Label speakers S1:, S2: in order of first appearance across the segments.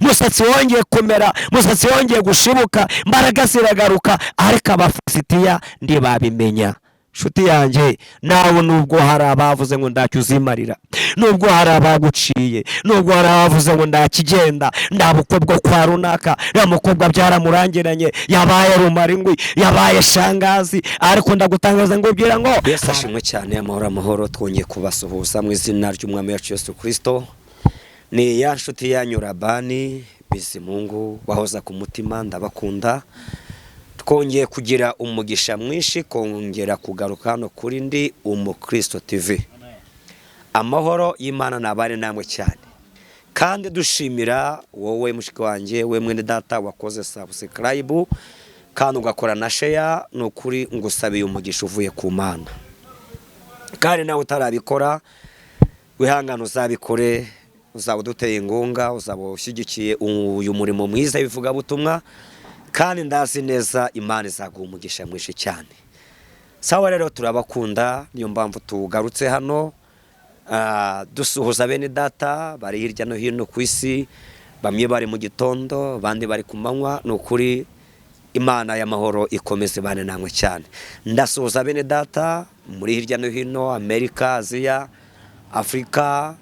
S1: musatsi wongeye kumera, musatsi wongeye gushibuka, imbaraga ziragaruka, ariko Abafilisitiya ntibabimenya. Nshuti yanjye, nawe nubwo hari abavuze ngo ntacyo uzimarira, nubwo hari abaguciye, nubwo hari abavuze ngo ntakigenda, nta bukwe bwo kwa runaka, nta mukobwa byaramurangiranye, yabaye rumarindwi, yabaye shangazi, ariko ndagutangaza ngo ubwira ngo Yesu ashimwe cyane. Amahoro amahoro, twongeye kubasuhuza mu izina ry'umwami wacu Yesu Kristo. Ni ya nshuti yanyu Labani Bizimungu, bahoza ku mutima, ndabakunda. Twongeye kugira umugisha mwinshi, kongera kugaruka hano kuri Ndi Umukristo TV. Amahoro y'Imana nabane namwe cyane, kandi dushimira wowe mushiki wanjye, we mwene data wakoze subscribe kandi ugakora na share. Nukuri ngusabiye umugisha uvuye ku Mana, kandi nawe utarabikora wihangana uzabikore. Uzaba uduteye ingunga, uzaba ushyigikiye uyu murimo mwiza w'ivuga butumwa, kandi ndazi neza Imana izaguha umugisha mwinshi cyane. Sawa rero, turabakunda, niyo mpamvu tugarutse hano dusuhuza bene data bari hirya no hino ku isi. Bamwe bari mu gitondo, abandi bari ku manywa. Nukuri Imana y'amahoro ikomeze bane namwe cyane. Ndasuhuza bene data muri hirya no hino, Amerika, Aziya, Afrika,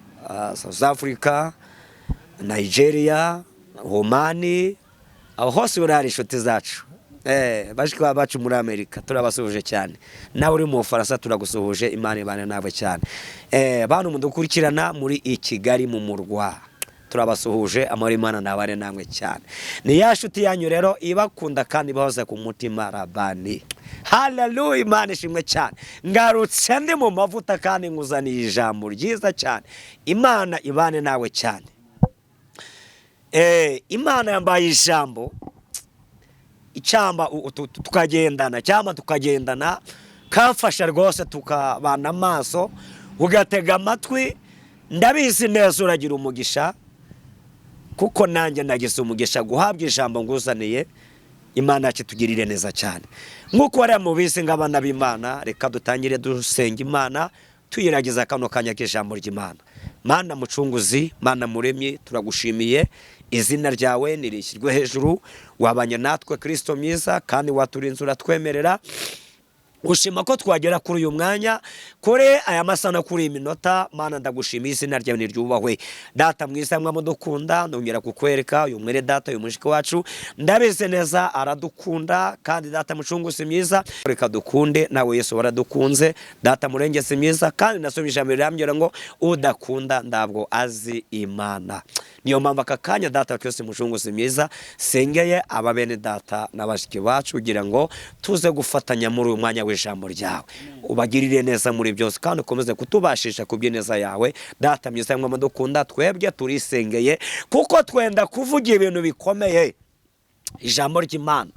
S1: South Africa, Nigeria, Omani, aho hose urari inshuti zacu. Bashika bacu muri Amerika turabasuhuje cyane. Nawe uri mu Bufaransa turagusuhuje, Imana ibane nawe cyane. Bantu mudukurikirana muri Kigali mu murwa, turabasuhuje, amahoro y'Imana nabane namwe cyane. Ni ya nshuti yanyu rero ibakunda kandi bahoza ku mutima, Labani. Haleluya, Imana ishimwe cyane. Ngarutse ndi mu mavuta kandi nguzaniye ijambo ryiza cyane. Imana ibane nawe cyane. Imana yambaye ijambo icyamba tukagendana, cyangwa tukagendana, kafasha rwose tukabana amaso, ugatega amatwi. Ndabizi neza uragira umugisha, kuko nanjye nagize umugisha guhabwa ijambo nguzaniye. Imana yacu tugirire neza cyane. Nk'uko wari mubizi ng'abana b'Imana, reka dutangire dusenga Imana, tuyiragiza kano kanya k'ijambo ry'Imana. Mana mucunguzi, Mana muremyi, turagushimiye. Izina ryawe nirishyirwe hejuru. Wabanye natwe Kristo mwiza, kandi waturinze uratwemerera. Ushima ko twagera kuri uyu mwanya, kore aya masana, kuri iminota. Mana ndagushimiye, izina ryawe niryubahwe. Data mwiza mwamudukunda, ndongera kukwereka uyu mwere data, uyu mushiki wacu, ndabize neza aradukunda, kandi data mucunguzi mwiza, reka dukunde nawe. Yesu waradukunze, data murengezi mwiza, kandi nasomye ijambo rirambwira ngo udakunda ndabwo azi Imana. Niyo mpamvu aka kanya data cyose mucunguzi mwiza, sengeye ababene data n'abashiki bacu kugira ngo tuze gufatanya muri uyu mwanya w'ijambo ryawe. Ubagirire neza muri byose, kandi ukomeze kutubashisha kubyineza yawe. Data mwiza mwamudukunda, twebwe turisengeye, kuko twenda kuvuga ibintu bikomeye. Ijambo ry'Imana,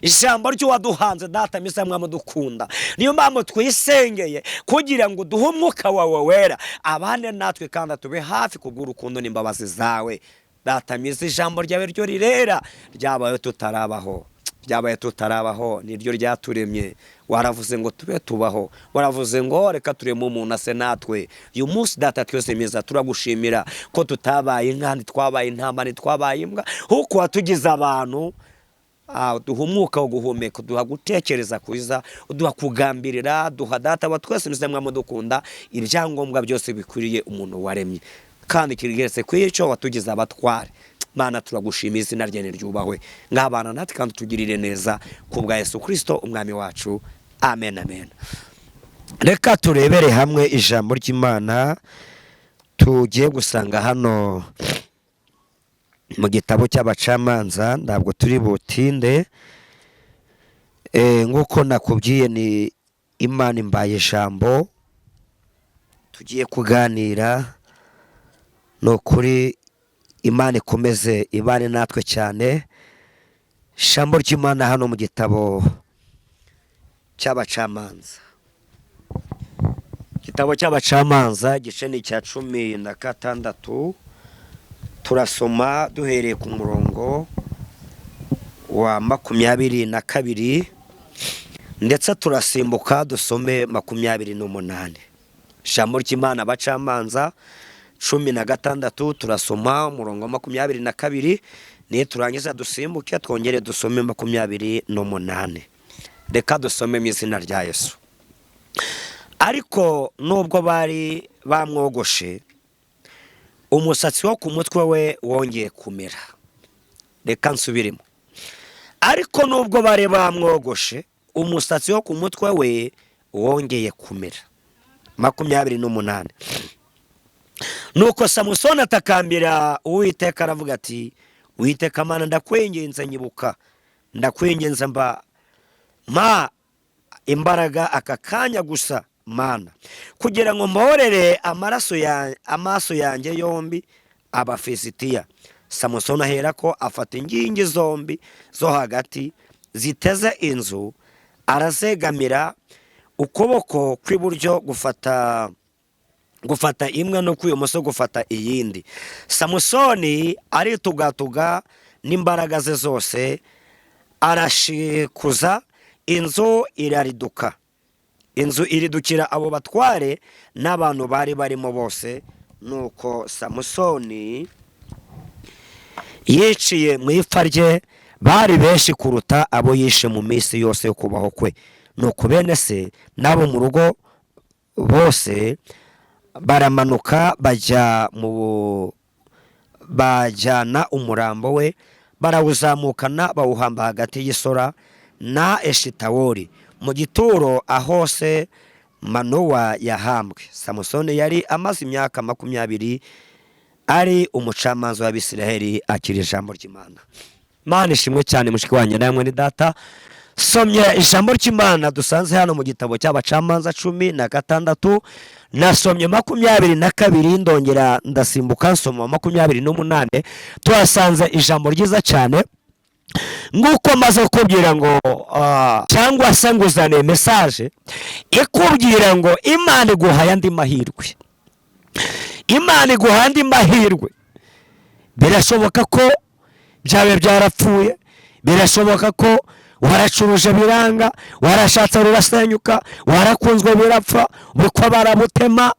S1: ijambo ry'uwaduhanze, data mwiza mwamudukunda. Niyo mpamvu twisengeye kugira ngo duhe umwuka wawe wera abane natwe, kandi tube hafi kubw'urukundo n'imbabazi zawe. Data mwiza, ijambo ryawe ryo rirera, ryabaye tutarabaho, niryo ryaturemye. Waravuze ngo tube tubaho, waravuze ngo reka tureme umuntu ase natwe. Uyu munsi data twese mwiza, turagushimira ko tutabaye inka, ntitwabaye intama, ntitwabaye imbwa, kuko watugize abantu. Duha umwuka wo guhumeka, duha gutekereza kwiza, duha kugambirira, duha data wa twese mwiza mwamudukunda ibyangombwa byose bikwiriye umuntu waremye, kandi kirigeze kwico watugize abatware. Mana turagushimiye, izina ryawe niryubahwe. Ngabana natwe kandi tugirire neza kubwa Yesu Kristo umwami wacu, amen amen. Reka turebere hamwe ijambo ry'Imana tugiye gusanga hano mu gitabo cy'Abacamanza. Ntabwo turi butinde, nk'uko nakubwiye ni Imana imbaye ijambo tugiye kuganira. Ni ukuri Imana ikomeze ibane natwe cyane. Ijambo ry'Imana hano mu gitabo cy'Abacamanza, igitabo cy'Abacamanza igice ni icya 16. Turasoma duhereye ku murongo wa 22 ndetse turasimbuka dusome 28. Ijambo ry'Imana, Abacamanza 16 turasoma umurongo wa 22 niyo turangiza dusimbuke twongere dusome 28. Reka dusome mu izina rya Yesu. Ariko nubwo bari bamwogoshe umusatsi wo ku mutwe we wongeye kumera. Reka nsubiremo. Ariko nubwo bari bamwogoshe umusatsi wo ku mutwe we wongeye kumera. 28. Nuko Samusoni atakambira Uwiteka aravuga ati, Uwiteka Mana ndakwinginze nyibuka, ndakwinginze ma imbaraga aka kanya gusa Mana, kugira ngo mporere amaso yanjye yombi Abafilisitiya. Samusoni aherako afata ingingi zombi zo hagati ziteze inzu, arazegamira ukuboko kw'iburyo gufata imwe no kw'ibumoso gufata iyindi. Samusoni aritugatuga n'imbaraga ze zose, arashikuza inzu irariduka. Inzu iridukira abo batware n'abantu bari barimo bose. Nuko Samusoni yiciye mu ipfa rye bari benshi kuruta abo yishe mu minsi yose yo kubaho kwe. Nuko bene se n'abo mu rugo bose baramanuka bajyana umurambo we, barawuzamukana bawuhamba hagati y'Isora na Eshitawoli mu gituro aho se Manowa yahambwe. Samusoni yari amaze imyaka 20 ari umucamanza w'Abisiraheli akiri ijambo ry'Imana. Mana ishimwe cyane mushiki wanjye namwe ni data. Somye ijambo ry'Imana dusanze hano mu gitabo cy'Abacamanza 16. Nasomye 22 ndongera ndasimbuka nsoma 28. Twasanze ijambo ryiza cyane nguko maze kubwira ngo cyangwa se nguzane message ikubwira ngo Imana iguhaye andi mahirwe. Imana iguhaye andi mahirwe. Birashoboka ko byawe byarapfuye, birashoboka ko waracuruje biranga, warashatse rurasenyuka, warakunzwe birapfa, bukwa barabutema,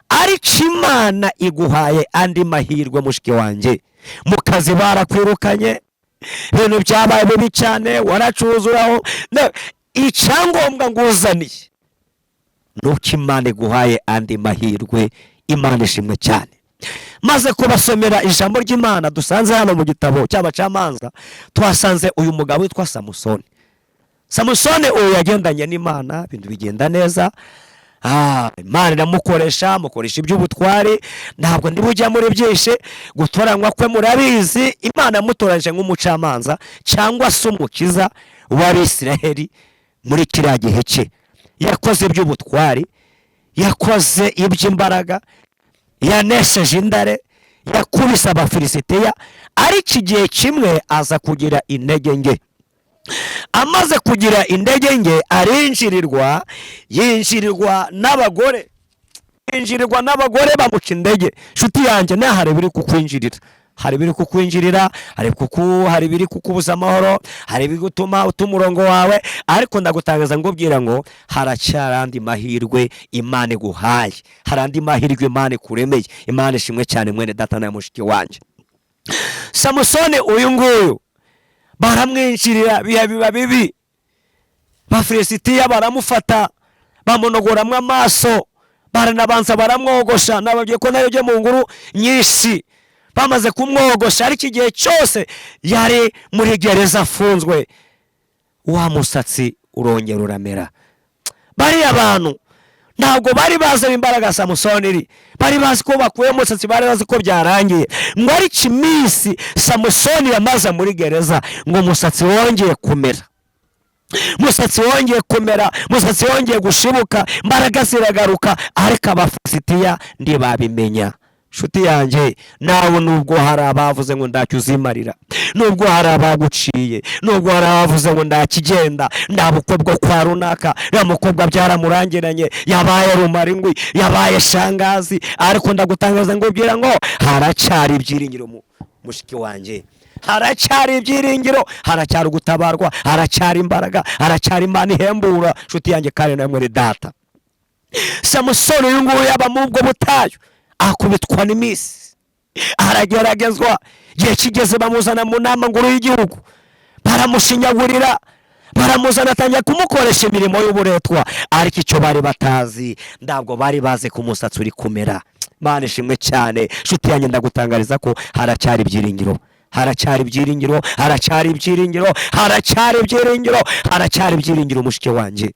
S1: ariko Imana iguhaye andi mahirwe mushiki wanjye. Mu kazi barakwirukanye, ibintu byabaye bibi cyane, waracuruzuraho, icyangombwa nguzaniye nuko Imana iguhaye andi mahirwe. Imana ishimwe cyane. Maze kubasomera ijambo ry'Imana dusanze hano mu gitabo cy'Abacamanza, twasanze uyu mugabo witwa Samusoni. Samusoni uyu yagendanye n'Imana, ibintu bigenda neza. Imana iramukoresha, mukoresha iby'ubutware. Ntabwo ndi bujya muri byinshi, gutoranywa kwe murabizi. Imana yamutoranyije nk'umucamanza cyangwa se umukiza w'Abisiraheli muri kiriya gihe cye. Yakoze iby'ubutware, yakoze iby'imbaraga, yanesheje indare, yakubise Abafilisitiya, ariko igihe kimwe aza kugira intege nke. Amaze kugira intege nke yinjirirwa n'abagore. Yinjirirwa n'abagore bamuca intege. Nshuti yanjye hari biri kukwinjirira. Hari biri kukwinjirira, hari biri kukubuza amahoro, hari biri gutuma umurongo wawe, ariko ndagutangaza ngubwira ngo haracyari andi mahirwe Imana iguhaye. Hari andi mahirwe Imana ikuremeye. Imana ishimwe cyane mwene data na mushiki wanjye. Samusoni uyu nguyu baramwinjirira, biba bibi. Abafilisitiya baramufata, bamunogoramwe amaso, baranabanza baramwogosha. Nababwiye ko nayo mu nguru nyinshi. Bamaze kumwogosha, ariko igihe cyose yari muri gereza afunzwe, wa musatsi urongera uramera. Bariya abantu ntabwo bari bazi imbaraga Samusoni, bari bazi ko bakuye umusatsi, bari bazi ko byarangiye. Ngo ariko iminsi Samusoni yamaze muri gereza, ngo umusatsi wongeye kumera. Musatsi wongeye kumera, musatsi wongeye gushibuka, imbaraga ziragaruka, ariko Abafilisitiya ntibabimenya. Nshuti yanjye, nawe nubwo hari abavuze ngo ndacyuzimarira, nubwo hari abaguciye, nubwo hari abavuze ngo ndakigenda, nta bukwe bwo kwa runaka, nta mukobwa byaramurangiranye, yabaye rumarindwi, yabaye shangazi, ariko ndagutangaza ngubwira ngo haracyari ibyiringiro mushiki wanjye. Haracyari ibyiringiro, haracyari gutabarwa, haracyari imbaraga, haracyari Imana ihembura. Nshuti yanjye kandi namwe data, Samusoni uyu nguyu yaba mu bwo butayu, akubitwa n'iminsi, arageragezwa, igihe kigeze bamuzana mu nama nkuru y'igihugu, baramushinyagurira, baramuzana atangira kumukoresha imirimo y'uburetwa, ariko icyo bari batazi ntabwo bari bazi ko umusatsi uri kumera. Mana ishimwe cyane. Nshuti yanjye ndagutangariza ko haracyari ibyiringiro, haracyari ibyiringiro, haracyari ibyiringiro, haracyari ibyiringiro, haracyari ibyiringiro mushike wanjye.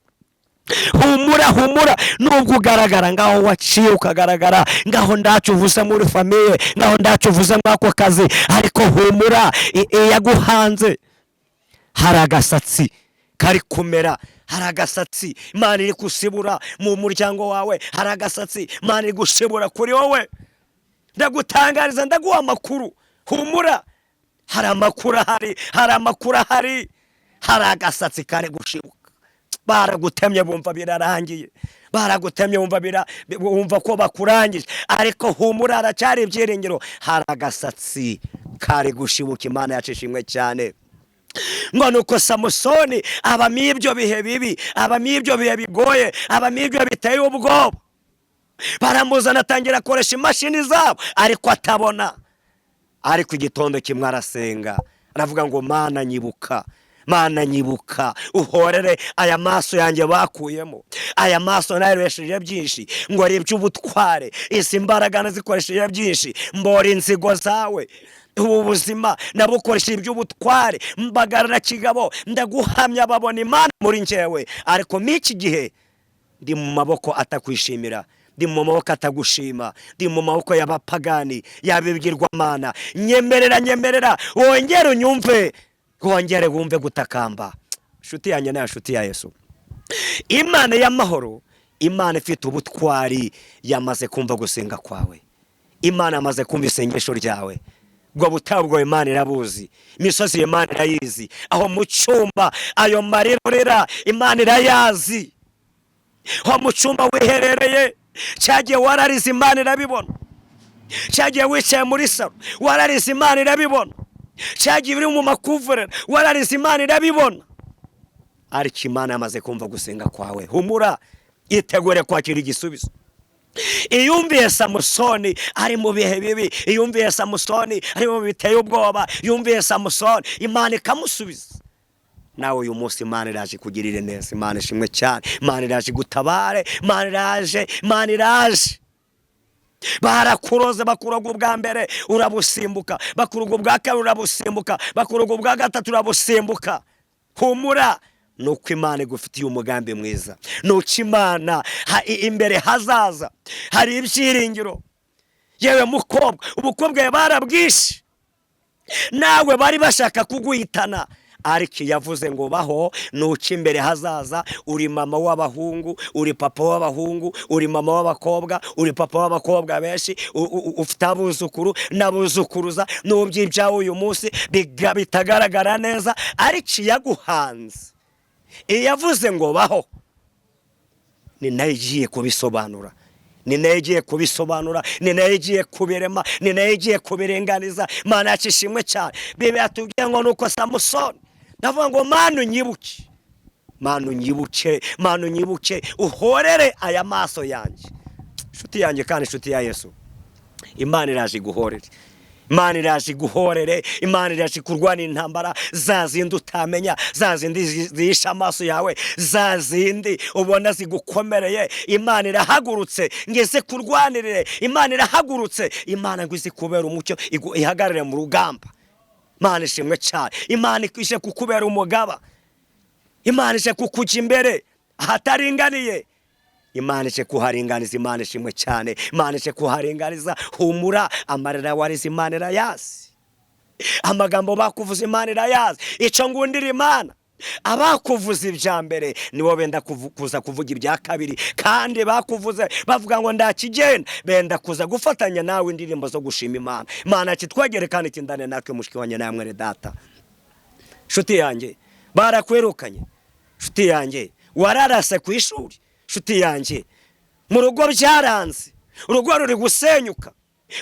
S1: Humura, humura, nubwo ugaragara ngaho waciye, ukagaragara ngaho ntacyo uvuze muri famiye, ngaho ntacyo uvuze mwako kazi, ariko humura, yaguhanze hari agasatsi kari kumera, hari agasatsi Imana iri gusibura mu muryango wawe, hari agasatsi Imana iri gusibura kuri wowe. Ndagutangariza, ndaguha amakuru, humura, hari amakuru ahari, hari amakuru ahari, hari agasatsi kari gushibuka. Baragutemye bumva birarangiye, baragutemye bumva ko bakurangije, ariko humura, haracyari ibyiringiro, hari agasatsi kari gushibuka. Imana yacishimwe cyane. Ngo nuko Samusoni abamo ibyo bihe bibi, abamo ibyo bihe bigoye, abamo ibyo biteye ubwoba. Baramuzana atangira akoresha imashini zabo, ariko atabona. Ariko igitondo kimwe arasenga, aravuga ngo Mana nyibuka, Mana nyibuka, uhorere aya maso yanjye bakuyemo, aya maso nayiresheje byinshi, ngo ari iby'ubutware, isi imbaraga nazikoresheje byinshi, mbora inzigo zawe. Ubu buzima nabukoresheje iby'ubutware, mbagarara kigabo, ndaguhamya babona Imana muri njyewe, ariko m'iki gihe ndi mu maboko atakwishimira, ndi mu maboko atagushima, ndi mu maboko y'abapagani, y'abibwirwamana. Nyemerera wongere unyumve, wongere wumve gutakamba. Nshuti yanjye na nshuti ya Yesu, Imana y'amahoro, Imana ifite ubutwari, yamaze kumva gusenga kwawe, Imana yamaze kumva isengesho ryawe. Bwo butabwo Imana irabuzi, imisozi Imana irayizi, aho mu cyumba ayo marirorera Imana irayazi, aho mu cyumba wiherereye cyagiye wararize Imana irabibona, cyagiye wicaye muri salo wararize Imana irabibona, cyagiye uri mu makuvurera wararize Imana irabibona. Ariko Imana yamaze kumva gusenga kwawe, humura, itegure kwakira igisubizo. Iyumviye Samusoni ari mu bihe bibi, iyumviye Samusoni ari mu biteye ubwoba, yumviye Samusoni Imana ikamusubiza. Nawe uyu munsi Imana iraje kugirire neza. Imana ishimwe cyane. Imana iraje gutabare, Imana iraje, Imana iraje. Barakuroze, bakuroga ubwa mbere urabusimbuka, bakuroga ubwa kabiri urabusimbuka, bakuroga ubwa gatatu urabusimbuka. Humura, nuko Imana igufitiye umugambi mwiza, nuko Imana imbere hazaza hari ibyiringiro. Yewe mukobwa, ubukobwa barabwishe, nawe bari bashaka kuguhitana, ariko yavuze ngo baho, nuko imbere hazaza. Uri mama w'abahungu, uri papa w'abahungu, uri mama w'abakobwa, uri papa w'abakobwa benshi, ufite abuzukuru n'abuzukuruza, n'ubyibyawe uyu munsi bitagaragara neza, ariko yaguhanze, yavuze ngo baho, ni nayo igiye kubisobanura, ni nayo igiye kubisobanura, ni nayo igiye kubirema, ni nayo igiye kubirenganiza. Imana yacishimwe cyane. Bibe yatubwiye ngo nuko Samusoni ndavuga ngo Mana unyibuke, Mana unyibuke, Mana unyibuke, uhorere aya maso yanjye. Nshuti yanjye kandi nshuti ya Yesu, Imana iraje guhorere, Imana iraje guhorere, Imana iraje kurwana intambara za zindi utamenya, za zindi zihisha amaso yawe, za zindi ubona zigukomereye. Imana irahagurutse ngeze kurwanirire, Imana irahagurutse, Imana ngo izi kubera umucyo, ihagarare mu rugamba. Imana ishimwe cyane. Imana ije kukubera umugaba, Imana ije kukujya imbere ahataringaniye, Imana ije kuharinganiza. Imana ishimwe cyane. Imana ije kuharinganiza. Humura, amarira warize Imana irayazi, amagambo bakuvuza Imana irayazi. Icyo ngundira Imana, abakuvuza ibya mbere nibo benda kuza kuvuga ibya kabiri, kandi bakuvuze bavuga ngo ndakigenda, benda kuza gufatanya nawe indirimbo zo gushima Imana. Imana kitwegere kandi kindane natwe mushiki wanjye namwe data. Nshuti yanjye barakwirukanye, nshuti yanjye wararase ku ishuri, nshuti yanjye mu rugo byaranze, urugo ruri gusenyuka,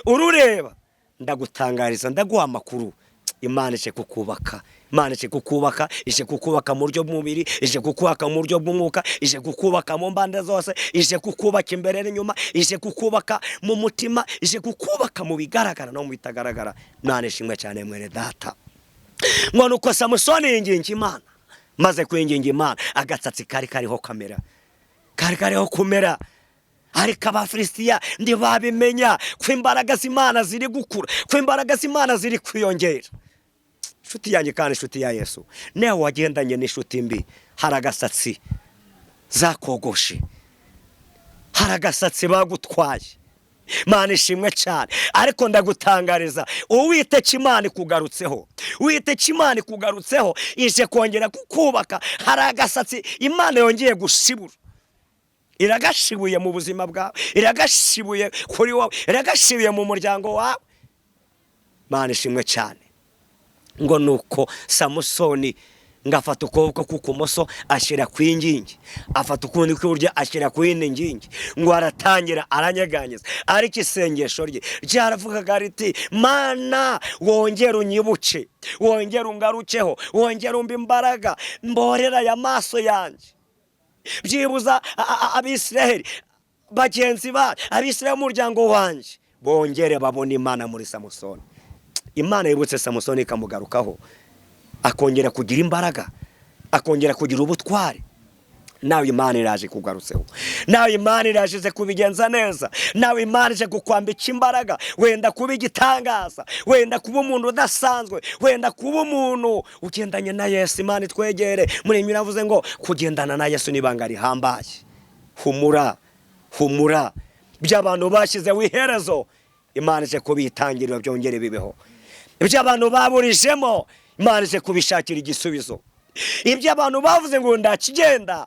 S1: urureba. Ndagutangariza, ndaguha amakuru, Imana ije kukubaka, Imana ije kukubaka, ije kukubaka mu buryo bw'umubiri, ije kukubaka mu buryo bw'umwuka, ije kukubaka mu mbande zose, ije kukubaka imbere n'inyuma, ije kukubaka mu mutima, ije kukubaka mu bigaragara no mu bitagaragara. Imana ishimwe cyane mwene data. Ngo nuko Samusoni yinginga Imana, maze kwinginga Imana agatsatsi kariho kamera, kariho kumera. Ariko Abafilisitiya ntibabimenya ko imbaraga z'Imana ziri gukura, ko imbaraga z'Imana ziri kwiyongera. Nshuti yanjye kandi nshuti ya Yesu, nawe wagendanye n'inshuti mbi, hari agasatsi zakogoshe, hari agasatsi bagutwaye. Imana ishimwe cyane. Ariko ndagutangariza, Uwiteka Imana ikugarutseho, Uwiteka Imana ikugarutseho, ije kongera kukubaka. Hari agasatsi Imana yongeye gushibura, iragashibuye mu buzima bwawe, iragashibuye kuri wowe, iragashibuye mu muryango wawe. Imana ishimwe cyane. Ngo nuko Samusoni ngafata ukuboko k'ukumoso ashyira ku ingingi, afata ukundi kw'iburyo ashyira ku yindi ngingi, ngo aratangira aranyeganyiza. Ariko isengesho rye ryaravugaga riti, Mana wongere unyibuke, wongere ungarukeho, wongere umbe imbaraga, mborera aya maso yanjye. Byibuza Abisiraheli bagenzi ba Abisiraheli umuryango wanjye bongere babona Imana muri Samusoni. Imana yibutse Samusoni ikamugarukaho, akongera kugira imbaraga, akongera kugira ubutwari. Nawe Imana iraje kugarutseho, nawe Imana iraje kubigenza neza, nawe Imana ije kukwambika imbaraga. Wenda kuba igitangaza, wenda kuba umuntu udasanzwe, wenda kuba umuntu ugendanye na Yesu. Imana itwegere. Muri miravuze ngo kugendana na Yesu nibanga rihambaye. Humura, humura, by'abantu bashyizeho iherezo, Imana ije kubitangirira byongere bibeho. Iby'abantu baburijemo, Imana ije kubishakira igisubizo. Iby'abantu bavuze ngo ndakigenda,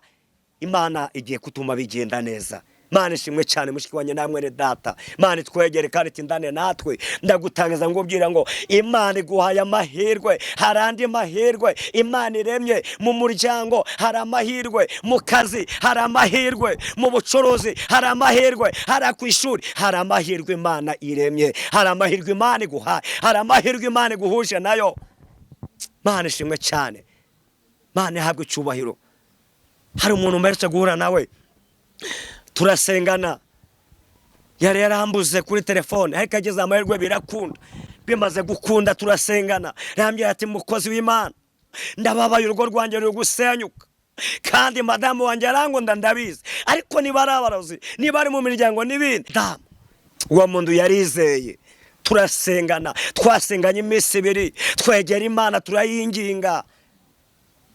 S1: Imana igiye kutuma bigenda neza. Imana ishimwe cyane mushiki wanjye namwe ne data. Imana itwegere kandi tindane natwe. Ndagutangaza ngo ubwira ngo Imana iguhaye amahirwe, hari andi mahirwe Imana iremye mu muryango, hari amahirwe mu kazi, hari amahirwe mu bucuruzi, hari amahirwe hari ku ishuri, hari amahirwe Imana iremye, hari amahirwe Imana iguhaye, hari amahirwe Imana iguhuje nayo. Imana ishimwe cyane. Imana ihabwe icyubahiro. Hari umuntu mperutse guhura nawe, turasengana, yari yarambuze kuri telefone, ariko ageze amahirwe birakunda. Bimaze gukunda turasengana, rambye ati mukozi w'Imana, ndababaye urugo rwanjye ruri gusenyuka, kandi madamu wanjye arangunda ndabizi, ariko niba ari abarozi, niba ari mu miryango n'ibindi. Uwo muntu yarizeye, turasengana, twasenganye iminsi 2, twegera Imana turayinginga.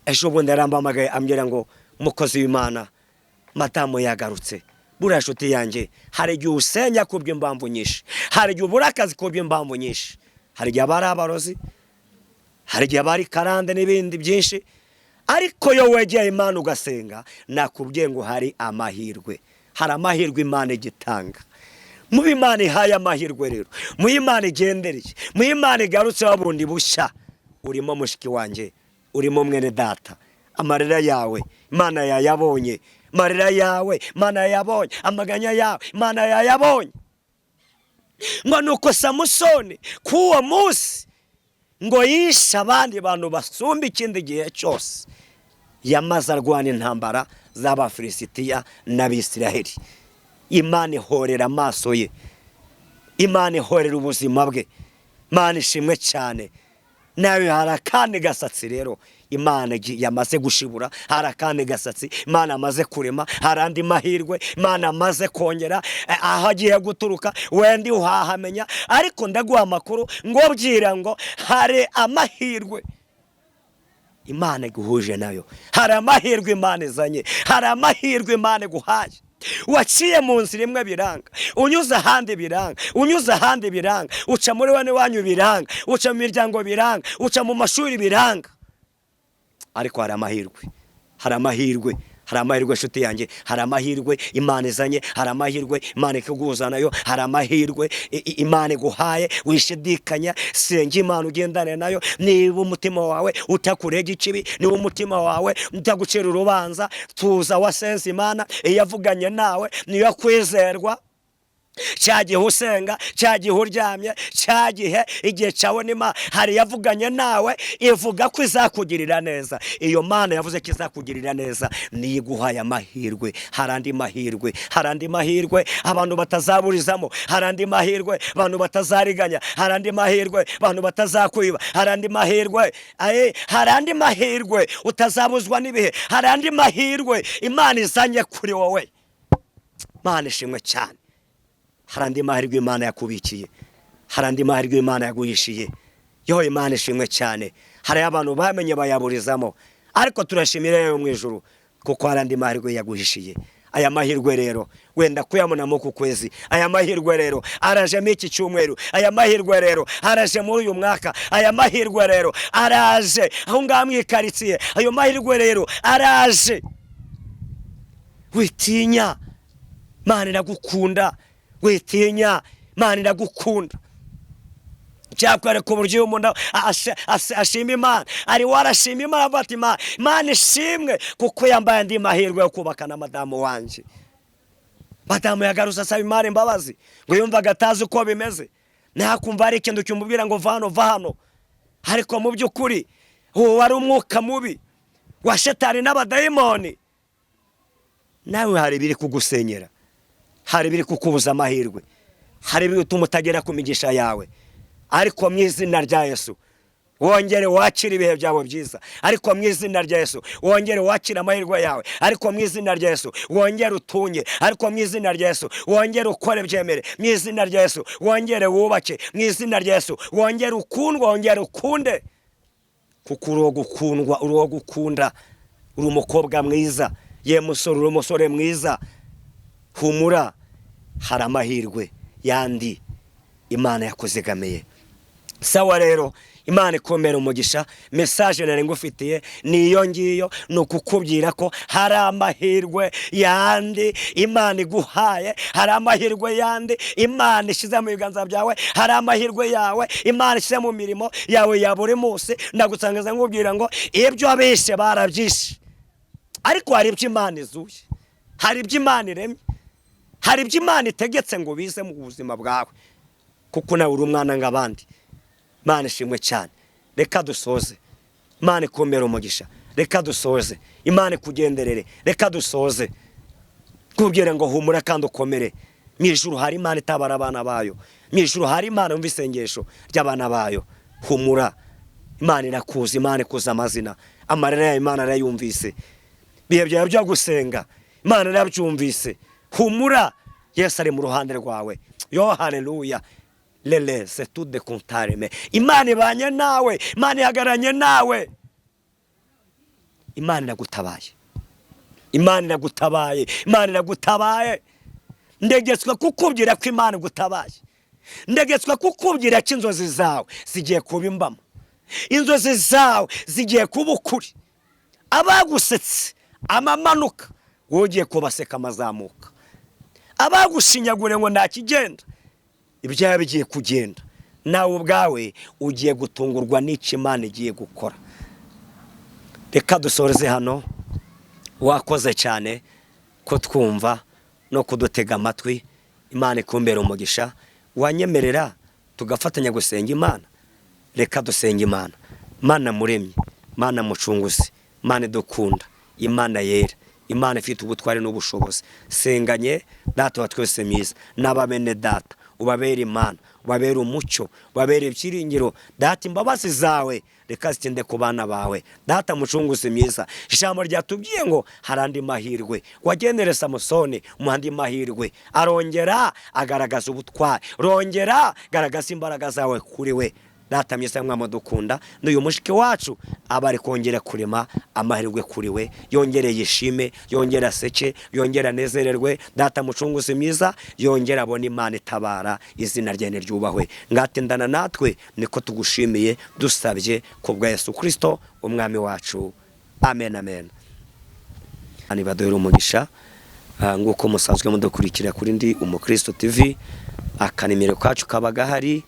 S1: Ejo bundi yarambamagaye ambwira ngo mukozi w'Imana, madamu yagarutse. Buriya nshuti yanjye, hari igihe usenya kubw'impamvu nyinshi, hari igihe ubura akazi kubw'impamvu nyinshi, hari igihe abari abarozi, hari igihe abari karande n'ibindi byinshi. Ariko yo wegeye Imana ugasenga, nakubwiye ngo hari amahirwe, hari amahirwe Imana igitanga. Mu Imana ihaye amahirwe rero, mu Imana igendereye, mu Imana igarutse wabundi bushya. Urimo mushiki wanjye, urimo mwene data, amarira yawe Imana yayabonye, amarira yawe Imana yayabonye, amaganya yawe Imana yayabonye. Ngo nuko Samusoni kuwo munsi ngo yishe abandi bantu basumba ikindi gihe cyose, yamaze arwana intambara z'Abafilisitiya n'Abisiraheli. Imana ihorera amaso ye, Imana ihorera ubuzima bwe. Imana ishimwe cyane. Nawe hari akandi gasatsi rero Imana yamaze gushibura, hari akandi gasatsi Imana amaze kurema, hari andi mahirwe Imana amaze kongera aho agiye guturuka, wendi uhahamenya. Ariko ndaguha amakuru ngo byira ngo hari amahirwe Imana iguhuje nayo, hari amahirwe Imana izanye, hari amahirwe Imana iguhaye. Waciye mu nzira imwe biranga, unyuze ahandi biranga, unyuze ahandi biranga, uca muri wane wanyu biranga, uca mu miryango biranga, uca mu mashuri biranga. Ariko hari amahirwe, hari amahirwe, hari amahirwe nshuti yanjye, hari amahirwe Imana izanye, hari amahirwe Imana ikuguza nayo, hari amahirwe Imana iguhaye. Wishidikanya, senga Imana ugendane nayo. Niba umutima wawe utakurega ikibi, niba umutima wawe utagucira urubanza, tuza wasenze Imana, iyavuganye nawe niyo kwizerwa. cya gihe usenga, cya gihe uryamye, cya gihe igihe cyawe nima hari yavuganye nawe ivuga ko izakugirira neza. Iyo Mana yavuze ko izakugirira neza niyo iguhaye amahirwe. Hari andi mahirwe, hari andi mahirwe abantu batazaburizamo, hari andi mahirwe abantu batazariganya, hari andi mahirwe abantu batazakwiba, hari andi mahirwe hari andi mahirwe utazabuzwa n'ibihe, hari andi mahirwe Imana izanye kuri wowe. Mana ishimwe cyane. Hari andi mahirwe Imana yakubikiye, hari andi mahirwe Imana yaguhishiye. Yo Imana ishimwe cyane. Hari abantu bamenye bayaburizamo, ariko turashimira yo mu ijuru kuko hari andi mahirwe yaguhishiye. Aya mahirwe rero wenda kuyabonamo ku kwezi, aya mahirwe rero araje mu iki cyumweru, aya mahirwe rero araje muri uyu mwaka, aya mahirwe rero araje aho ngamwikaritsiye, ayo mahirwe rero araje. Witinya, Imana iragukunda. Witinya, Imana iragukunda. Cyakwereka uburyo umuntu ashima Imana, ari warashima Imana bati Imana ishimwe kuko yambaye andi mahirwe yo kubakana madamu wanje. Madamu yagarutse asaba Imana imbabazi ngo yumvaga atazi uko bimeze, nakumva ari ikintu cyumubwira ngo va hano, ariko mu by'ukuri uwo wari umwuka mubi wa shetani n'abadayimoni. Nawe hari biri kugusenyera, hari biri kukubuza amahirwe, hari biri gutuma utagera ku migisha yawe, ariko mu izina rya Yesu wongere wakira ibihe byawe byiza, ariko mu izina rya Yesu wongere wakira amahirwe yawe, ariko mu izina rya Yesu wongere utunye, ariko mu izina rya Yesu wongere ukore byemere, mu izina rya Yesu wongere wubake, mu izina rya Yesu wongere ukundwa, wongere ukunde, kuko uri gukundwa, uri gukunda, uri umukobwa mwiza, ye musore uri umusore mwiza. Humura, hari amahirwe yandi Imana yakuzigamiye. Sawa rero, Imana ikomera umugisha. Message nari ngufitiye niyo ngiyo, no kukubwira ko hari amahirwe yandi Imana iguhaye, hari amahirwe yandi Imana ishize mu biganza byawe, hari amahirwe yawe Imana ishize mu mirimo yawe ya buri munsi. Ndagusangiza ngubwira ngo ibyo abeshe barabyishe, ariko hari ibyo Imana izuye, hari ibyo Imana iremye, hari ibyo Imana itegetse ngo bize mu buzima bwawe, kuko nawe uri umwana ng'abandi. Imana ishimwe cyane. Reka dusoze. Imana ikomera umugisha. Reka dusoze. Imana ikugenderere. Reka dusoze. Kubwira ngo humura kandi ukomere. Mu ijuru hari Imana itabara abana bayo. Mu ijuru hari Imana yumva isengesho ry'abana bayo. Humura. Imana irakuzi, Imana ikuza amazina. Amarira ya Imana arayumvise. Bihe byawe byo gusenga Imana irabyumvise. Humura, Yesu ari mu ruhande rwawe. Yo haleluya. Lele c'est tout de contareme. Imana ibanye nawe, Imana ihagaranye nawe. Imana iragutabaye, Imana iragutabaye, Imana iragutabaye. Ndegetswe kukubwira ko Imana igutabaye. Ndegetswe kukubwira ko inzozi zawe zigiye kuba impamo, inzozi zawe zigiye kuba ukuri. Abagusetse amamanuka wogiye kubaseka amazamuka, abagushinyagure ngo nta kigenda ibyawe bigiye kugenda. Nawe ubwawe ugiye gutungurwa n'icyo Imana igiye gukora. Reka dusoreze hano. Wakoze cyane ko twumva no kudutega amatwi. Imana ikumbera umugisha. Wanyemerera tugafatanya gusenga Imana. Reka dusenga Imana. Mana muremye, Mana mucunguzi, Mana idukunda, Imana yera, Imana ifite ubutware n'ubushobozi. Senganye data wa twese mwiza n'ababene data, ubabere Imana, ubabere umucyo, ubabere ibyiringiro. Data imbabazi zawe reka zitinde ku bana bawe. Data mucunguzi mwiza, ijambo ryatubwiye ngo hari andi mahirwe. Wagendere Samusoni mu andi mahirwe, arongera agaragaza ubutware, rongera garagaza imbaraga zawe kuri we. Data mwiza mwamudukunda, n'uyu mushiki wacu abari kongera kurema amahirwe kuri we, yongere yishime, yongere aseke, yongere anezererwe. Data mucunguzi mwiza, yongere abone Imana itabara, izina rye ryubahwe. Ngatindana natwe niko tugushimiye dusabye kubwa Yesu Kristo umwami wacu. Amen, amen. Ani badohera umugisha. Nguko musanzwe mudukurikira kuri Ndi Umukristo TV. Akanimero kacu kabaga hari,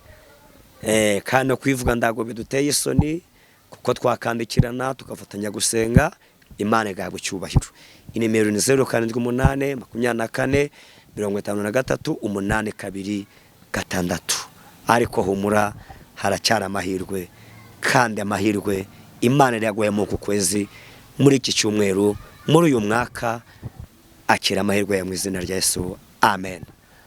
S1: kandi no kwivuga ndago biduteye isoni, kuko twakandikirana tugafatanya gusenga. Imana igahabwa icyubahiro. Inimero ni 0788 24 53 8 2 6. Ariko humura, haracyari amahirwe, kandi amahirwe Imana yaguye mu kwezi, muri iki cyumweru, muri uyu mwaka. Akira amahirwe ya mu izina rya Yesu. Amen.